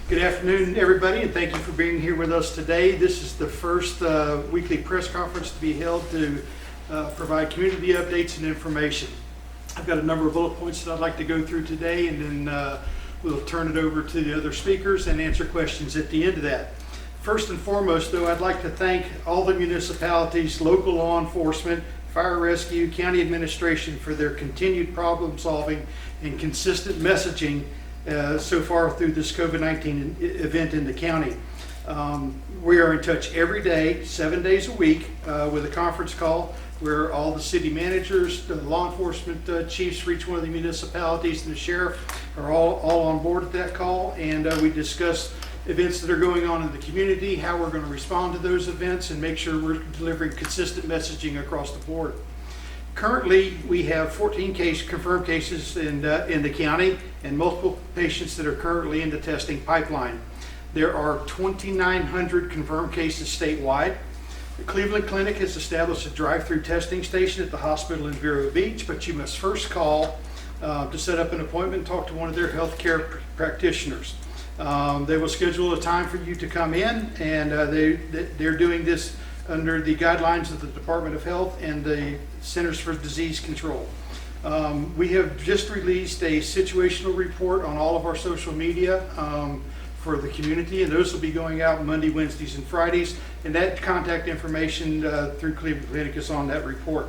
Good afternoon, everybody, and thank you for being here with us today. This is the first weekly press conference to be held to provide community updates and information. I've got a number of bullet points that I'd like to go through today, and then we'll turn it over to the other speakers and answer questions at the end of that. First and foremost, though, I'd like to thank all the municipalities, local law enforcement, fire rescue, county administration for their continued problem solving and consistent messaging so far through this COVID-19 event in the county. We are in touch every day, 7 days a week, with a conference call where all the city managers, the law enforcement chiefs for each one of the municipalities, and the sheriff are all on board at that call, and we discuss events that are going on in the community, how we're going to respond to those events, and make sure we're delivering consistent messaging across the board. Currently, we have 14 confirmed cases in the county and multiple patients that are currently in the testing pipeline. There are 2,900 confirmed cases statewide. The Cleveland Clinic has established a drive-through testing station at the hospital in Vero Beach, but you must first call to set up an appointment and talk to one of their healthcare practitioners. They will schedule a time for you to come in, and they're doing this under the guidelines of the Department of Health and the Centers for Disease Control. We have just released a situational report on all of our social media for the community, and those will be going out Monday, Wednesdays, and Fridays, and that contact information through Cleveland Clinic is on that report.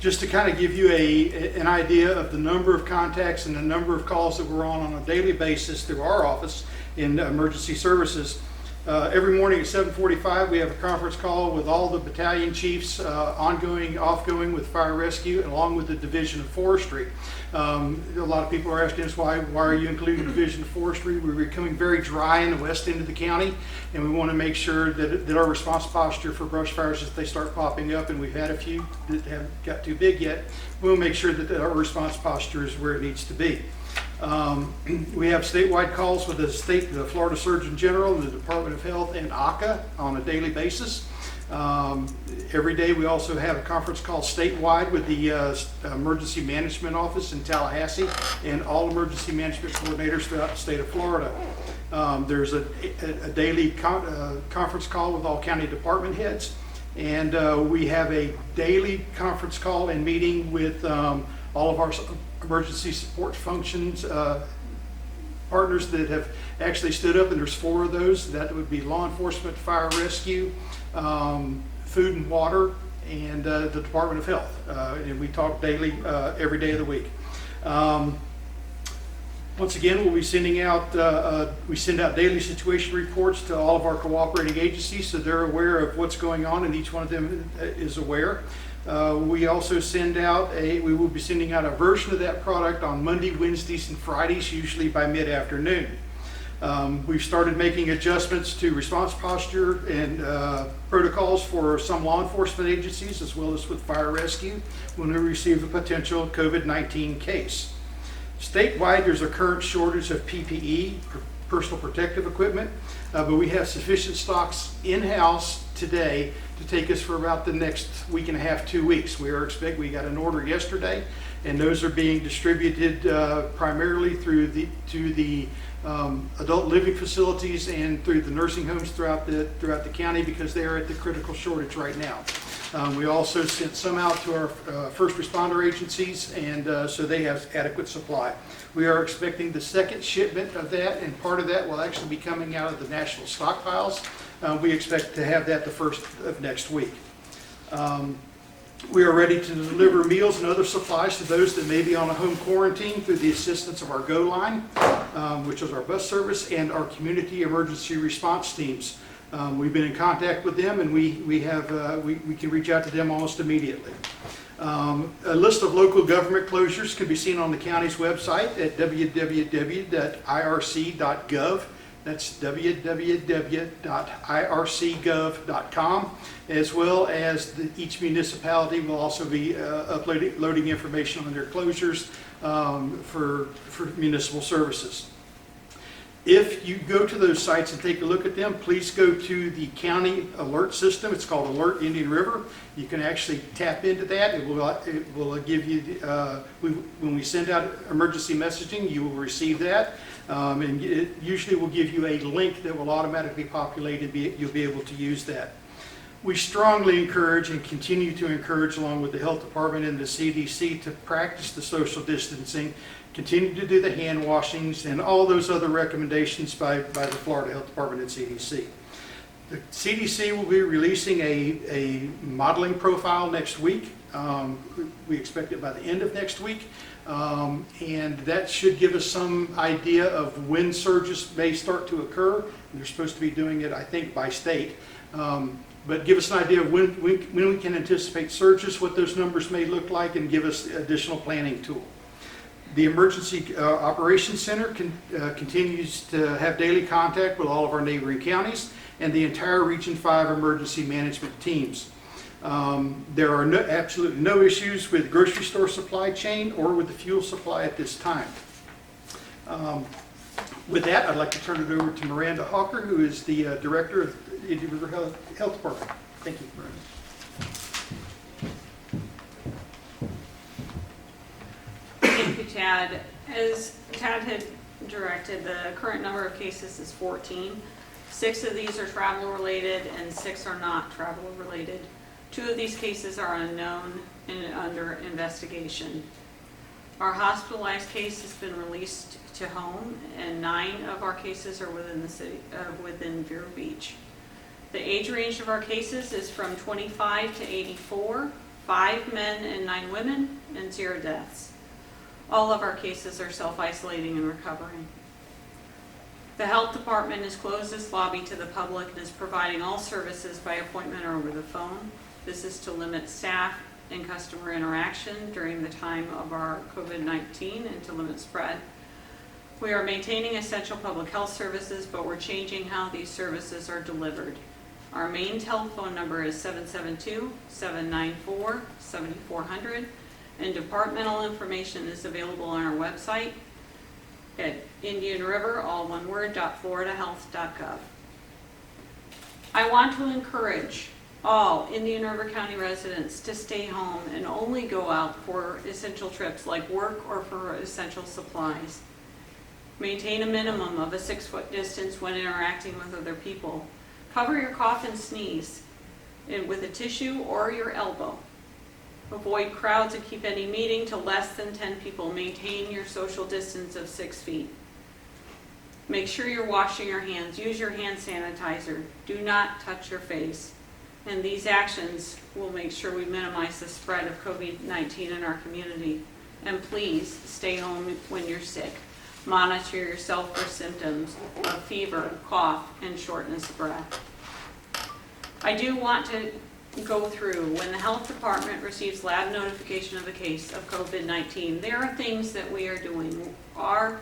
Just to kind of give you an idea of the number of contacts and the number of calls that we're on a daily basis through our office in emergency services. Every morning at 7:45, we have a conference call with all the battalion chiefs, ongoing, offgoing with fire rescue, along with the Division of Forestry. A lot of people are asking us why are you including the Division of Forestry? We're becoming very dry in the west end of the county, and we want to make sure that our response posture for brush fires, if they start popping up, and we've had a few that haven't got too big yet, we'll make sure that our response posture is where it needs to be. We have statewide calls with the Florida Surgeon General, and the Department of Health, and ACA on a daily basis. Every day we also have a conference call statewide with the Emergency Management Office in Tallahassee and all emergency management coordinators throughout the state of Florida. There's a daily conference call with all county department heads, and we have a daily conference call and meeting with all of our emergency support functions partners that have actually stood up, and there's 4 of those. That would be law enforcement, fire rescue, food and water, and the Department of Health. And we talk daily, every day of the week. Once again, we'll be sending out, we send out daily situation reports to all of our cooperating agencies, so they're aware of what's going on, and each one of them is aware. We also we will be sending out a version of that product on Monday, Wednesdays, and Fridays, usually by mid-afternoon. We've started making adjustments to response posture and protocols for some law enforcement agencies, as well as with fire rescue, when we receive a potential COVID-19 case. Statewide, there's a current shortage of PPE, personal protective equipment, but we have sufficient stocks in-house today to take us for about the next week and a half, 2 weeks. We got an order yesterday, and those are being distributed primarily to the adult living facilities and through the nursing homes throughout the county, because they are at the critical shortage right now. We also sent some out to our first responder agencies, and so they have adequate supply. We are expecting the second shipment of that, and part of that will actually be coming out of the national stockpiles. We expect to have that the first of next week. We are ready to deliver meals and other supplies to those that may be on a home quarantine through the assistance of our Go Line, which is our bus service, and our community emergency response teams. We've been in contact with them, and we can reach out to them almost immediately. A list of local government closures can be seen on the county's website at www.irc.gov. That's www.ircgov.com, as well as each municipality will also be uploading information on their closures for municipal services. If you go to those sites and take a look at them, please go to the county alert system. It's called Alert Indian River. You can actually tap into that. It will give you, when we send out emergency messaging, you will receive that. And it usually will give you a link that will automatically populate and you'll be able to use that. We strongly encourage and continue to encourage, along with the health department and the CDC, to practice the social distancing, continue to do the hand washings and all those other recommendations by the Florida Health Department and CDC. The CDC will be releasing a modeling profile next week. We expect it by the end of next week. And that should give us some idea of when surges may start to occur. They're supposed to be doing it, I think, by state. But give us an idea of when we can anticipate surges, what those numbers may look like, and give us additional planning tool. The Emergency Operations Center continues to have daily contact with all of our neighboring counties and the entire Region 5 emergency management teams. There are absolutely no issues with grocery store supply chain or with the fuel supply at this time. With that, I'd like to turn it over to Miranda Hawker, who is the Director of the Indian River Health Department. Thank you, Miranda. Thank you, Tad. As Tad had directed, the current number of cases is 14. 6 of these are travel related and 6 are not travel related. 2 of these cases are unknown and under investigation. Our hospitalized case has been released to home, and 9 of our cases are within the city, within Vero Beach. The age range of our cases is from 25 to 84, 5 men and 9 women, and 0 deaths. All of our cases are self-isolating and recovering. The health department has closed its lobby to the public and is providing all services by appointment or over the phone. This is to limit staff and customer interaction during the time of our COVID-19 and to limit spread. We are maintaining essential public health services, but we're changing how these services are delivered. Our main telephone number is 772-794-7400, and departmental information is available on our website at Indian River, all one word, .floridahealth.gov. I want to encourage all Indian River County residents to stay home and only go out for essential trips like work or for essential supplies. Maintain a minimum of a 6-foot distance when interacting with other people. Cover your cough and sneeze with a tissue or your elbow. Avoid crowds and keep any meeting to less than 10 people. Maintain your social distance of 6 feet. Make sure you're washing your hands. Use your hand sanitizer. Do not touch your face. And these actions will make sure we minimize the spread of COVID-19 in our community. And please stay home when you're sick. Monitor yourself for symptoms of fever, cough, and shortness of breath. I do want to go through when the health department receives lab notification of a case of COVID-19. There are things that we are doing. Our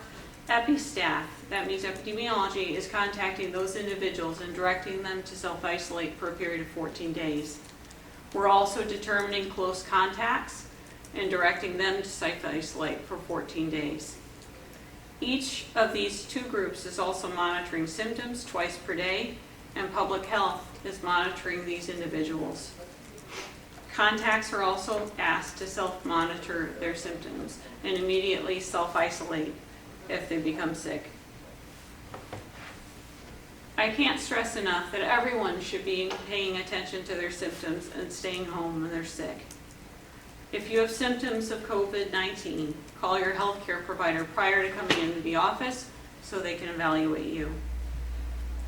epi staff, that means epidemiology, is contacting those individuals and directing them to self-isolate for a period of 14 days. We're also determining close contacts and directing them to self-isolate for 14 days. Each of these 2 groups is also monitoring symptoms twice per day, and public health is monitoring these individuals. Contacts are also asked to self-monitor their symptoms and immediately self-isolate if they become sick. I can't stress enough that everyone should be paying attention to their symptoms and staying home when they're sick. If you have symptoms of COVID-19, call your healthcare provider prior to coming into the office so they can evaluate you.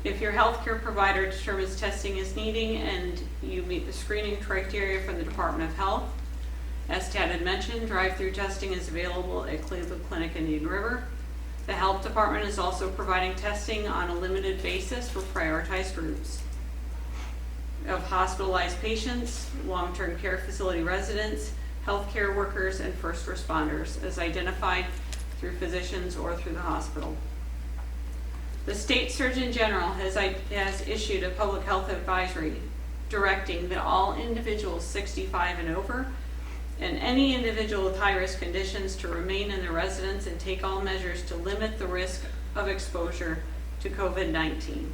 If your healthcare provider determines testing is needing and you meet the screening criteria from the Department of Health, as Tad had mentioned, drive-through testing is available at Cleveland Clinic in Indian River. The health department is also providing testing on a limited basis for prioritized groups of hospitalized patients, long-term care facility residents, healthcare workers, and first responders, as identified through physicians or through the hospital. The State Surgeon General has issued a public health advisory directing that all individuals 65 and over and any individual with high-risk conditions to remain in their residence and take all measures to limit the risk of exposure to COVID-19.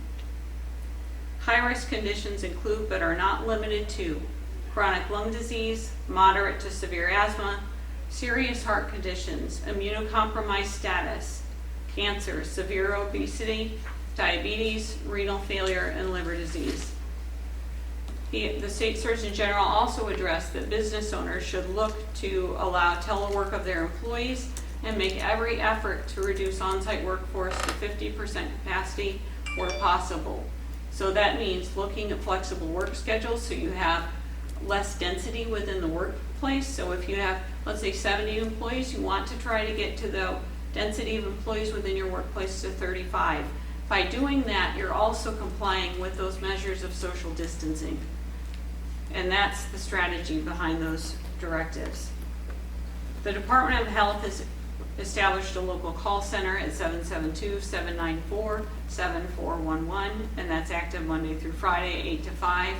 High-risk conditions include but are not limited to chronic lung disease, moderate to severe asthma, serious heart conditions, immunocompromised status, cancer, severe obesity, diabetes, renal failure, and liver disease. The State Surgeon General also addressed that business owners should look to allow telework of their employees and make every effort to reduce on-site workforce to 50% capacity where possible. So that means looking at flexible work schedules so you have less density within the workplace. So if you have, let's say, 70 employees, you want to try to get to the density of employees within your workplace to 35. By doing that, you're also complying with those measures of social distancing. And that's the strategy behind those directives. The Department of Health has established a local call center at 772-794-7411, and that's active Monday through Friday, 8 to 5.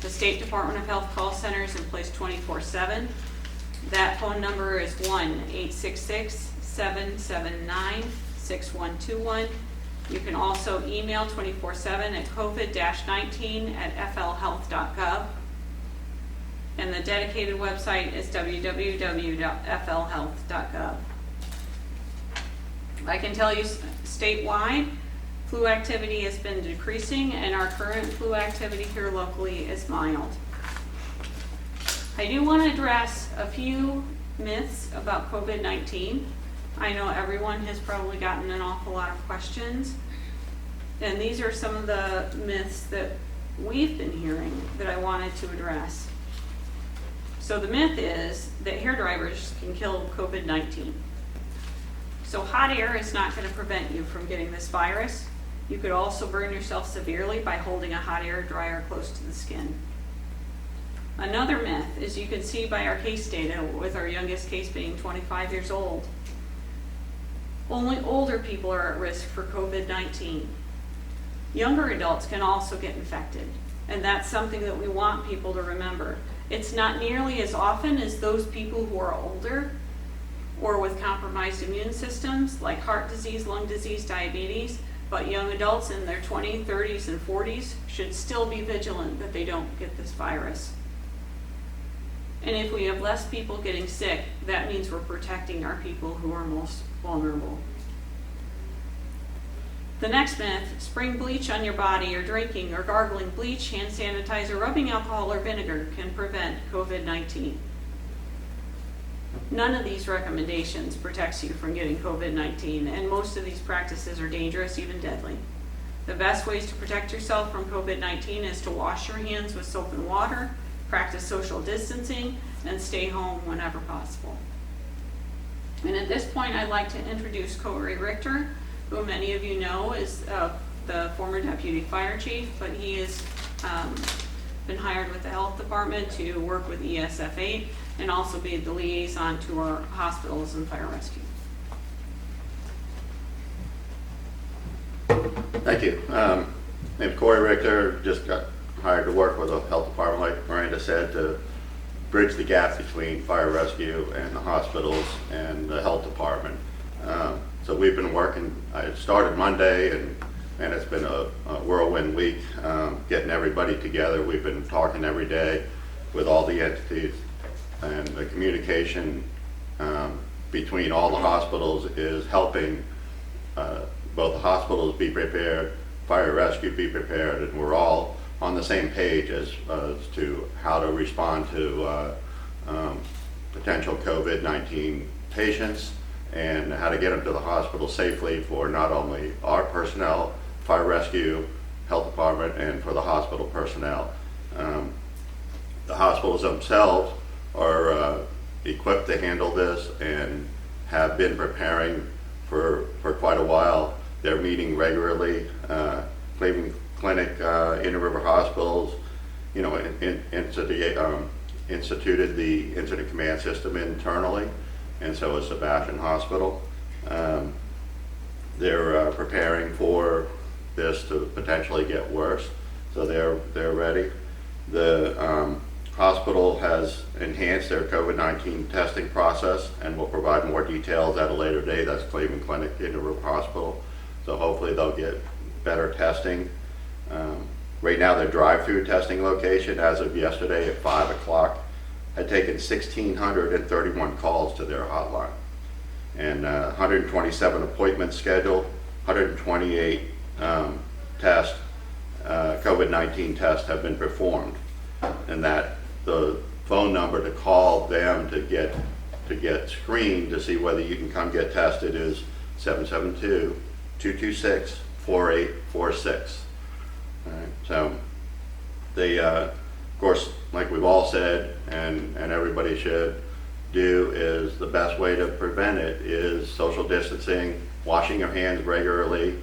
The State Department of Health call center is in place 24/7. That phone number is 1-866-779-6121. You can also email 24/7 at covid-19@flhealth.gov. And the dedicated website is www.flhealth.gov. I can tell you statewide, flu activity has been decreasing, and our current flu activity here locally is mild. I do want to address a few myths about COVID-19. I know everyone has probably gotten an awful lot of questions, and these are some of the myths that we've been hearing that I wanted to address. So the myth is that hair dryers can kill COVID-19. So hot air is not going to prevent you from getting this virus. You could also burn yourself severely by holding a hot air dryer close to the skin. Another myth, as you can see by our case data, with our youngest case being 25 years old, only older people are at risk for COVID-19. Younger adults can also get infected, and that's something that we want people to remember. It's not nearly as often as those people who are older or with compromised immune systems like heart disease, lung disease, diabetes, but young adults in their 20s, 30s, and 40s should still be vigilant that they don't get this virus. And if we have less people getting sick, that means we're protecting our people who are most vulnerable. The next myth, spraying bleach on your body or drinking or gargling bleach, hand sanitizer, rubbing alcohol, or vinegar can prevent COVID-19. None of these recommendations protects you from getting COVID-19, and most of these practices are dangerous, even deadly. The best ways to protect yourself from COVID-19 is to wash your hands with soap and water, practice social distancing, and stay home whenever possible. And at this point, I'd like to introduce Corey Richter, who many of you know is the former deputy fire chief, but he has been hired with the health department to work with ESF8 and also be the liaison to our hospitals and fire rescue. Thank you. Name's Corey Richter. Just got hired to work with the health department, like Miranda said, to bridge the gap between fire rescue and the hospitals and the health department. So we've been working. I started Monday, and it's been a whirlwind week, getting everybody together. We've been talking every day with all the entities, and the communication between all the hospitals is helping both the hospitals be prepared, fire rescue be prepared, and we're all on the same page as to how to respond to potential COVID-19 patients and how to get them to the hospital safely for not only our personnel, fire rescue, health department, and for the hospital personnel. The hospitals themselves are equipped to handle this and have been preparing for quite a while. They're meeting regularly. Cleveland Clinic, Indian River Hospitals, instituted the incident command system internally, and so is Sebastian Hospital. They're preparing for this to potentially get worse, so they're ready. The hospital has enhanced their COVID-19 testing process and will provide more details at a later date. That's Cleveland Clinic, Indian River Hospital. So hopefully they'll get better testing. Right now, their drive-through testing location, as of yesterday at 5 o'clock, had taken 1,631 calls to their hotline. And 127 appointments scheduled, 128 COVID-19 tests have been performed. And that the phone number to call them to get screened to see whether you can come get tested is 772-226-4846. All right, so they, of course, like we've all said, and everybody should do, is the best way to prevent it is social distancing, washing your hands regularly,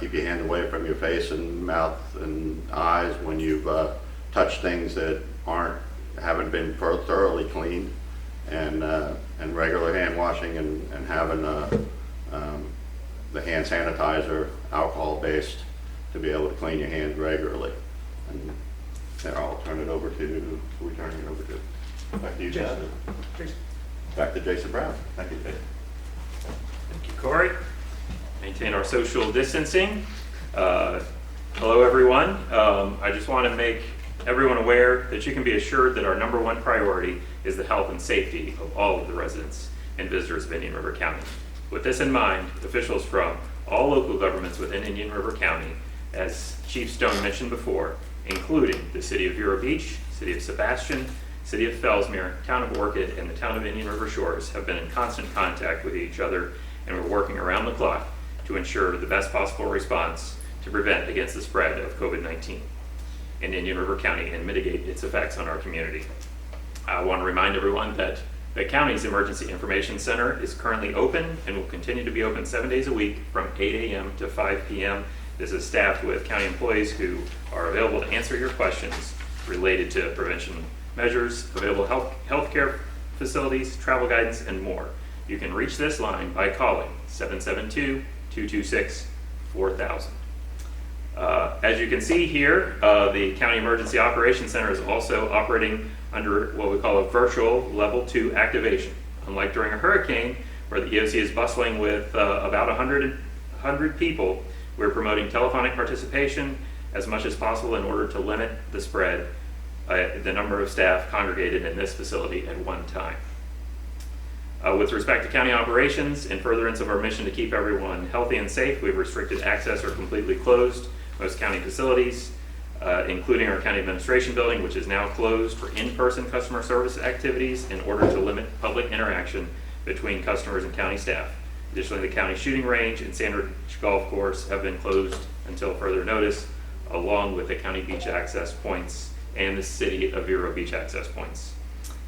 keep your hands away from your face and mouth and eyes when you've touched things that haven't been thoroughly cleaned, and regular hand washing and having the hand sanitizer, alcohol-based, to be able to clean your hands regularly. And then I'll turn it over to, who are we turning it over to? Back to you, Jason. Back to Jason Brown. Thank you, Jason. Thank you, Corey. Maintain our social distancing. Hello, everyone. I just want to make everyone aware that you can be assured that our number one priority is the health and safety of all of the residents and visitors of Indian River County. With this in mind, officials from all local governments within Indian River County, as Chief Stone mentioned before, including the City of Vero Beach, City of Sebastian, City of Fellsmere, Town of Orchid, and the Town of Indian River Shores, have been in constant contact with each other, and we're working around the clock to ensure the best possible response to prevent against the spread of COVID-19 in Indian River County and mitigate its effects on our community. I want to remind everyone that the county's Emergency Information Center is currently open and will continue to be open 7 days a week from 8 a.m. to 5 p.m. This is staffed with county employees who are available to answer your questions related to prevention measures, available healthcare facilities, travel guidance, and more. You can reach this line by calling 772-226-4000. As you can see here, the County Emergency Operations Center is also operating under what we call a virtual level 2 activation. Unlike during a hurricane, where the EOC is bustling with about 100 people, we're promoting telephonic participation as much as possible in order to limit the spread, the number of staff congregated in this facility at one time. With respect to county operations, in furtherance of our mission to keep everyone healthy and safe, we've restricted access or completely closed most county facilities, including our county administration building, which is now closed for in-person customer service activities in order to limit public interaction between customers and county staff. Additionally, the county shooting range and Sandridge Golf Course have been closed until further notice, along with the county beach access points and the City of Vero Beach access points.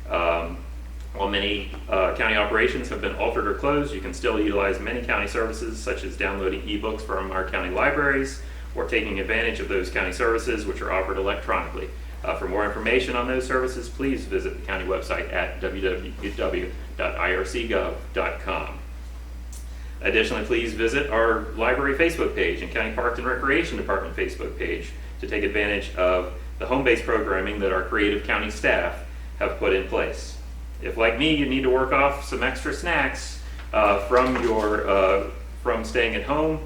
While many county operations have been altered or closed, you can still utilize many county services, such as downloading ebooks from our county libraries or taking advantage of those county services which are offered electronically. For more information on those services, please visit the county website at www.ircgov.com. Additionally, please visit our library Facebook page and County Parks and Recreation Department Facebook page to take advantage of the home-based programming that our creative county staff have put in place. If, like me, you need to work off some extra snacks from staying at home,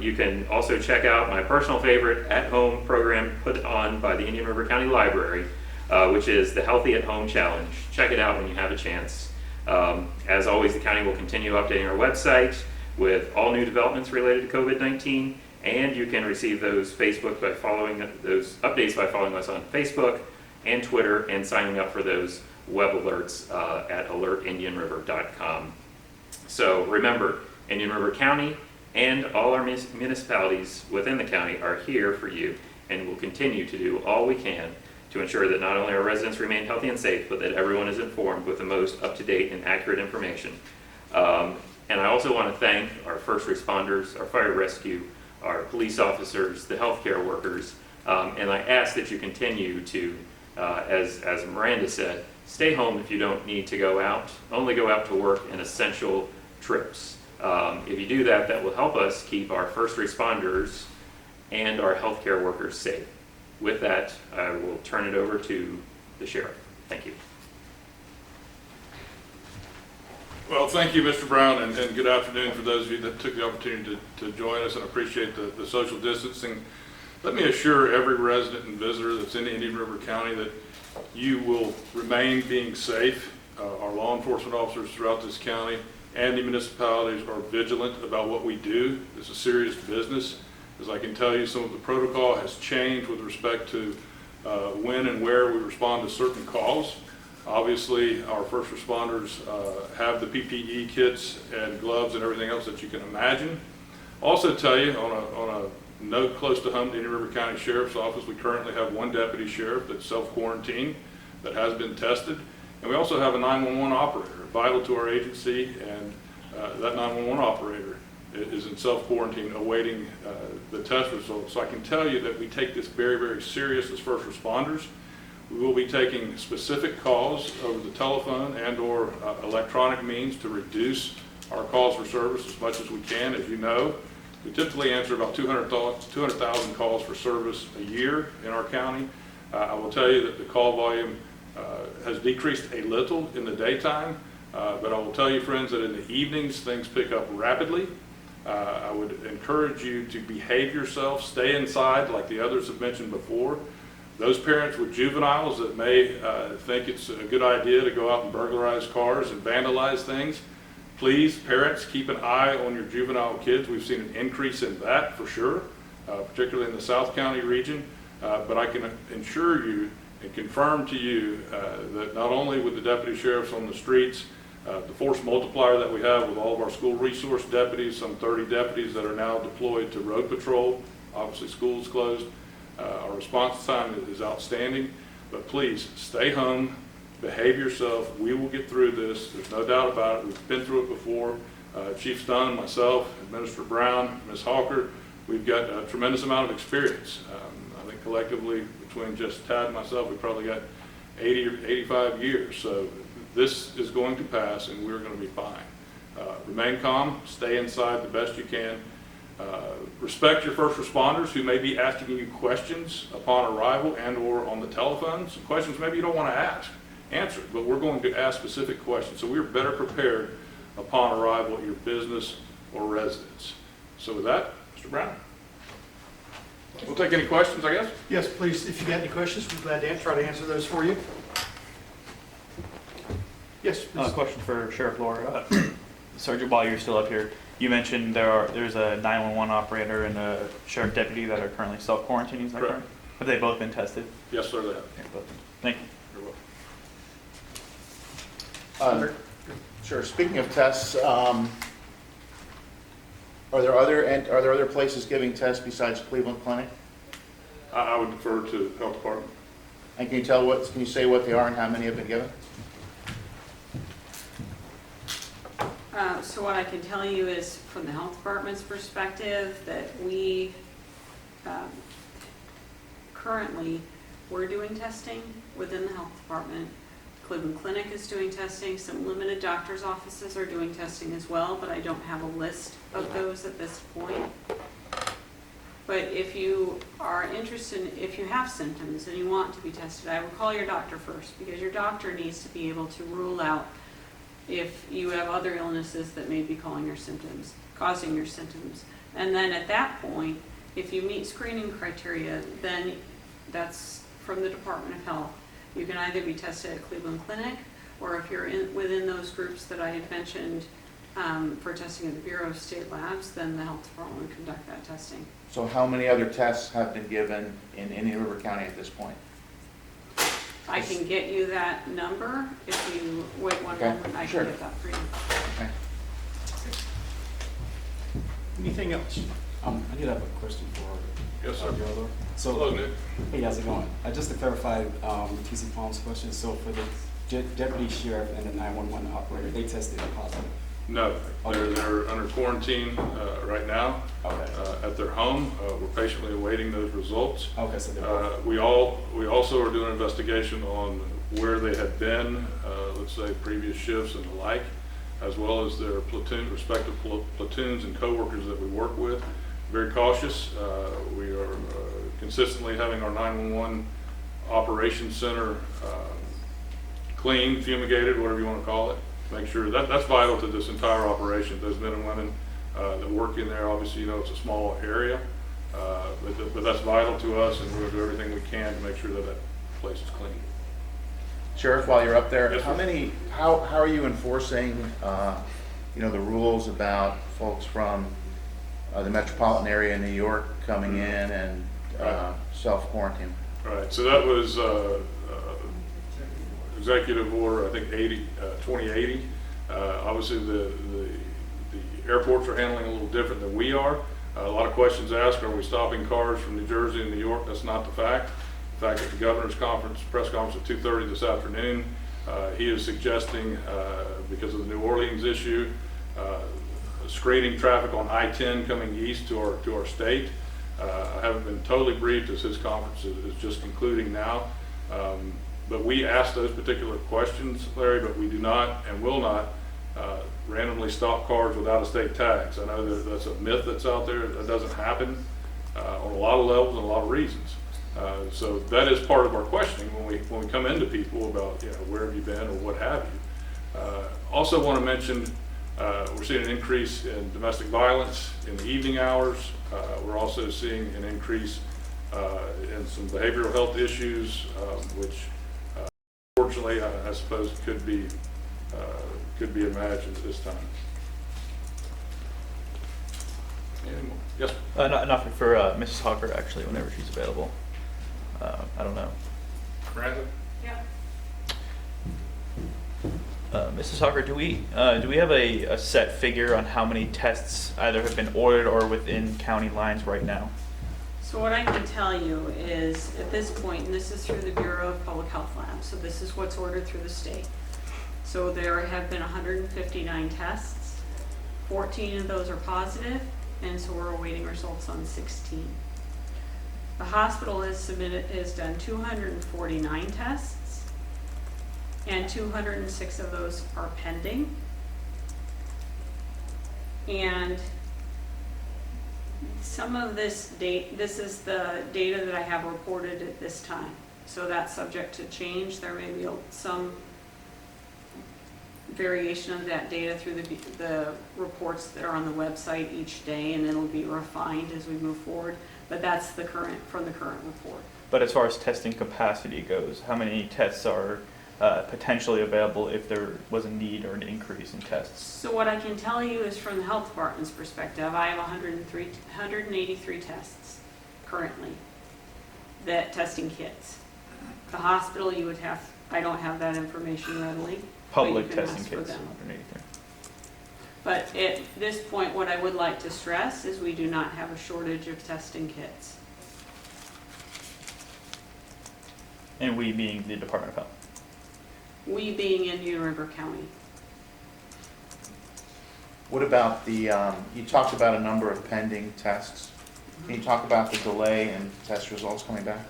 you can also check out my personal favorite at-home program put on by the Indian River County Library, which is the Healthy at Home Challenge. Check it out when you have a chance. As always, the county will continue updating our website with all new developments related to COVID-19, and you can receive those updates by following us on Facebook and Twitter and signing up for those web alerts at alertindianriver.com. So remember, Indian River County and all our municipalities within the county are here for you and will continue to do all we can to ensure that not only our residents remain healthy and safe, but that everyone is informed with the most up-to-date and accurate information. And I also want to thank our first responders, our fire rescue, our police officers, the healthcare workers, and I ask that you continue to, as Miranda said, stay home if you don't need to go out. Only go out to work in essential trips. If you do that, that will help us keep our first responders and our healthcare workers safe. With that, I will turn it over to the sheriff. Thank you. Well, thank you, Mr. Brown, and good afternoon for those of you that took the opportunity to join us, and I appreciate the social distancing. Let me assure every resident and visitor that's in Indian River County that you will remain being safe. Our law enforcement officers throughout this county and the municipalities are vigilant about what we do. It's a serious business. As I can tell you, some of the protocol has changed with respect to when and where we respond to certain calls. Obviously, our first responders have the PPE kits and gloves and everything else that you can imagine. Also tell you, on a note close to home, the Indian River County Sheriff's Office, we currently have one deputy sheriff that's self-quarantined that has been tested. And we also have a 911 operator, vital to our agency, and that 911 operator is in self-quarantine awaiting the test results. So I can tell you that we take this very, very serious as first responders. We will be taking specific calls over the telephone and or electronic means to reduce our calls for service as much as we can. As you know, we typically answer about 200,000 calls for service a year in our county. I will tell you that the call volume has decreased a little in the daytime, but I will tell you, friends, that in the evenings things pick up rapidly. I would encourage you to behave yourself, stay inside like the others have mentioned before. Those parents with juveniles that may think it's a good idea to go out and burglarize cars and vandalize things, please, parents, keep an eye on your juvenile kids. We've seen an increase in that for sure, particularly in the South County region. But I can assure you and confirm to you that not only with the deputy sheriffs on the streets, the force multiplier that we have with all of our school resource deputies, some 30 deputies that are now deployed to road patrol, obviously school's closed. Our response time is outstanding, but please stay home, behave yourself. We will get through this. There's no doubt about it. We've been through it before. Chief Stone, myself, Administrator Brown, Ms. Hawker, we've got a tremendous amount of experience. I think collectively between just Tad and myself, we've probably got 80 or 85 years. So this is going to pass and we're going to be fine. Remain calm, stay inside the best you can. Respect your first responders who may be asking you questions upon arrival and or on the telephone. Some questions maybe you don't want to answer, but we're going to ask specific questions so we're better prepared upon arrival at your business or residence. So with that, Mr. Brown, we'll take any questions, I guess. Yes, please, if you got any questions, we're glad to try to answer those for you. Yes, please. Question for Sheriff Laura. Sergeant, while you're still up here, you mentioned there's a 911 operator and a sheriff deputy that are currently self-quarantining, is that Correct. correct? Have they both been tested? Yes, sir, they have. Yeah, both. Thank you. You're welcome. Sure. Speaking of tests, are there other places giving tests besides Cleveland Clinic? I would defer to the health department. And can you say what they are and how many have been given? So what I can tell you is from the health department's perspective that we currently we're doing testing within the health department. Cleveland Clinic is doing testing. Some limited doctor's offices are doing testing as well, but I don't have a list of those at this point. But if you are interested, if you have symptoms and you want to be tested, I would call your doctor first because your doctor needs to be able to rule out if you have other illnesses that may be causing your symptoms. And then at that point, if you meet screening criteria, then that's from the Department of Health. You can either be tested at Cleveland Clinic, or if you're within those groups that I had mentioned for testing at the Bureau of State Labs, then the health department would conduct that testing. So how many other tests have been given in Indian River County at this point? I can get you that number. If you wait one Okay, moment, I sure. can get that for you. Okay. Anything else? I did have a question for Yes, sir. your Lord. So, Hello, Nick. hey, how's it going? Just to clarify TC Palm's question, so for the deputy sheriff and the 911 operator, they tested positive. No, they're under quarantine right now Okay. at their home. We're patiently awaiting those results. Okay, so they're both. We also are doing an investigation on where they had been, let's say previous shifts and the like, as well as their respective platoons and coworkers that we work with. Very cautious. We are consistently having our 911 operations center clean, fumigated, whatever you want to call it. make sure that's vital to this entire operation. Those men and women that work in there, obviously, it's a small area, but that's vital to us, and we're going to do everything we can to make sure that place is clean. Sheriff, while you're up there, Yes, sir. how are you enforcing, the rules about folks from the metropolitan area in New York coming in and Right. self-quarantine? Right, so that was Executive Order, I think 2080. Obviously, the airports are handling a little different than we are. A lot of questions asked, are we stopping cars from New Jersey and New York? That's not the fact. In fact, at the governor's press conference at 2:30 this afternoon, he is suggesting, because of the New Orleans issue, screening traffic on I-10 coming east to our state. I haven't been totally briefed as his conference is just concluding now. But we asked those particular questions, Larry, but we do not and will not randomly stop cars without a state tags. I know that's a myth that's out there. That doesn't happen on a lot of levels and a lot of reasons. So that is part of our questioning when we come into people about, where have you been or what have you. Also want to mention, we're seeing an increase in domestic violence in the evening hours. We're also seeing an increase in some behavioral health issues, which unfortunately I suppose could be imagined at this time. Any more? Yes. Nothing for Mrs. Hawker, actually, whenever she's available. I don't know. Brandon? Yeah. Mrs. Hawker, do we have a set figure on how many tests either have been ordered or within county lines right now? So what I can tell you is, at this point, and this is through the Bureau of Public Health Labs, so this is what's ordered through the state. So there have been 159 tests, 14 of those are positive, and so we're awaiting results on 16. The hospital has done 249 tests, and 206 of those are pending. And some of this is the data that I have reported at this time. So that's subject to change. There may be some variation of that data through the reports that are on the website each day, and it'll be refined as we move forward. But that's from the current report. But as far as testing capacity goes, how many tests are potentially available if there was a need or an increase in tests? So what I can tell you is, from the health department's perspective, I have 183 tests currently, that testing kits. The hospital, I don't have that information readily. Public but you can testing ask for kits them. underneath there. But at this point, what I would like to stress is we do not have a shortage of testing kits. And we being the Department of Health. We being Indian River County. What about you talked about a number of pending tests. Can you talk about the delay in test results coming back?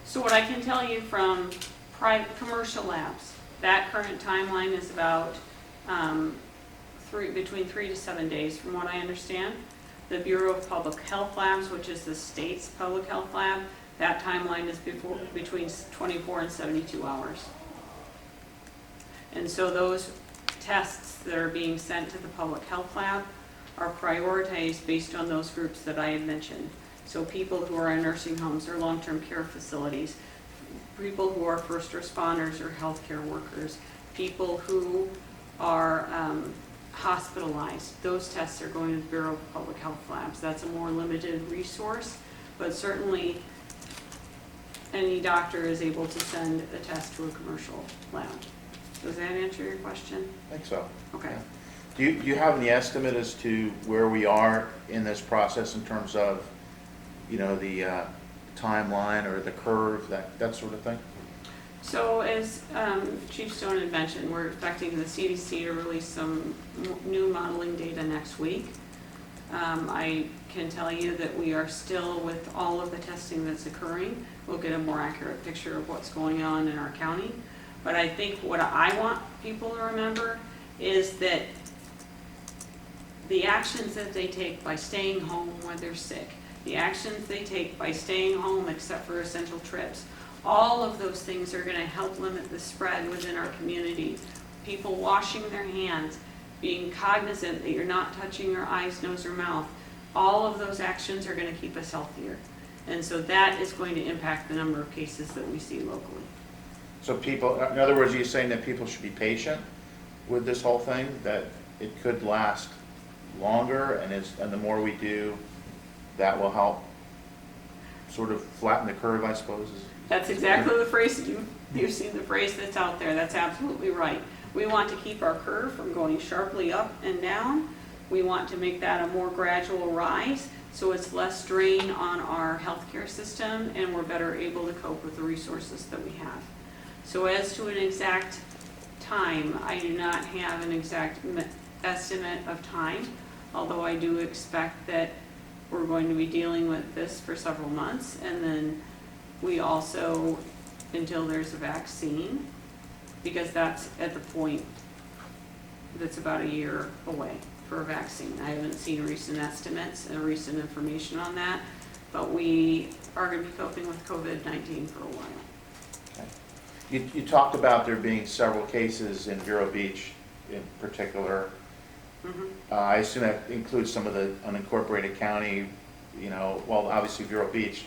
So what I can tell you from private commercial labs, that current timeline is about between 3 to 7 days from what I understand. The Bureau of Public Health Labs, which is the state's public health lab, that timeline is between 24 and 72 hours. And so those tests that are being sent to the public health lab are prioritized based on those groups that I had mentioned. So people who are in nursing homes or long-term care facilities, people who are first responders or healthcare workers, people who are hospitalized. Those tests are going to the Bureau of Public Health Labs. That's a more limited resource, but certainly any doctor is able to send a test to a commercial lab. Does that answer your question? I think so. Okay. Do you have any estimate as to where we are in this process in terms of, the timeline or the curve, that sort of thing? So as Chief Stone had mentioned, we're expecting the CDC to release some new modeling data next week. I can tell you that we are still, with all of the testing that's occurring, we'll get a more accurate picture of what's going on in our county. But I think what I want people to remember is that the actions that they take by staying home when they're sick, the actions they take by staying home except for essential trips, all of those things are going to help limit the spread within our community people washing their hands, being cognizant that you're not touching your eyes, nose, or mouth, all of those actions are going to keep us healthier. And so that is going to impact the number of cases that we see locally. So people, in other words, are you saying that people should be patient with this whole thing, that it could last longer, and the more we do, that will help sort of flatten the curve, I suppose? That's exactly the phrase, you've seen the phrase that's out there, that's absolutely right. We want to keep our curve from going sharply up and down. We want to make that a more gradual rise, so it's less strain on our healthcare system, and we're better able to cope with the resources that we have. So as to an exact time, I do not have an exact estimate of time, although I do expect that we're going to be dealing with this for several months, and then we also, until there's a vaccine, because that's at the point that's about a year away for a vaccine. I haven't seen recent estimates and recent information on that, but we are going to be coping with COVID-19 for a while. Okay. You talked about there being several cases in Vero Beach in particular. I assume that includes some of the unincorporated county, well, obviously Vero Beach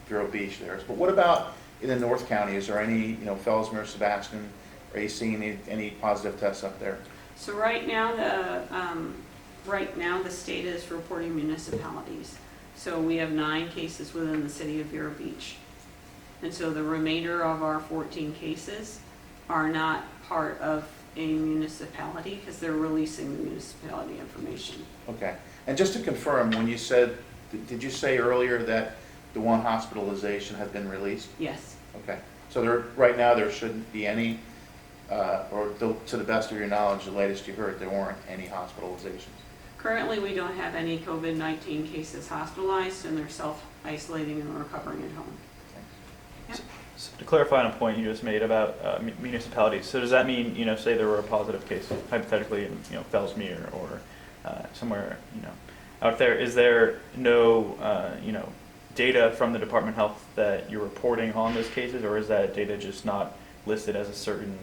there. But what about in the North County? Is there any, Fellsmere, Sebastian, are you seeing any positive tests up there? So right now the state is reporting municipalities. So we have 9 cases within the city of Vero Beach. And so the remainder of our 14 cases are not part of a municipality because they're releasing the municipality information. Okay. And just to confirm, when you said, did you say earlier that the one hospitalization had been released? Yes. Okay. So right now there shouldn't be any, to the best of your knowledge, the latest you heard, there weren't any hospitalizations? Currently, we don't have any COVID-19 cases hospitalized, and they're self-isolating and recovering at home. Thanks. So to clarify on a point you just made about municipalities, so does that mean, say there were a positive case, hypothetically, in, Fellsmere or somewhere, out there, is there no, data from the Department of Health that you're reporting on those cases, or is that data just not listed as a certain,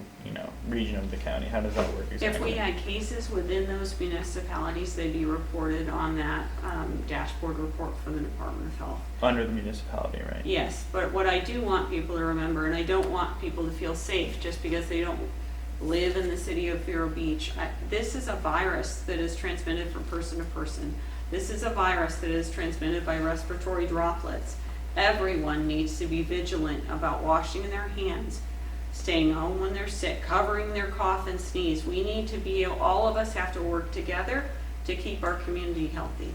region of the county? How does that work exactly? If we had cases within those municipalities, they'd be reported on that dashboard report for the Department of Health. Under the municipality, right? Yes, but what I do want people to remember, and I don't want people to feel safe just because they don't live in the city of Vero Beach, this is a virus that is transmitted from person to person. This is a virus that is transmitted by respiratory droplets. Everyone needs to be vigilant about washing their hands, staying home when they're sick, covering their cough and sneeze. We need to be, all of us have to work together to keep our community healthy.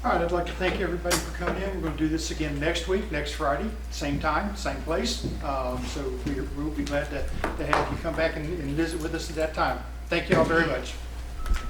All right, I'd like to thank everybody for coming in. We're going to do this again next week, next Friday, same time, same place. So we'll be glad to have you come back and visit with us at that time. Thank you all very much.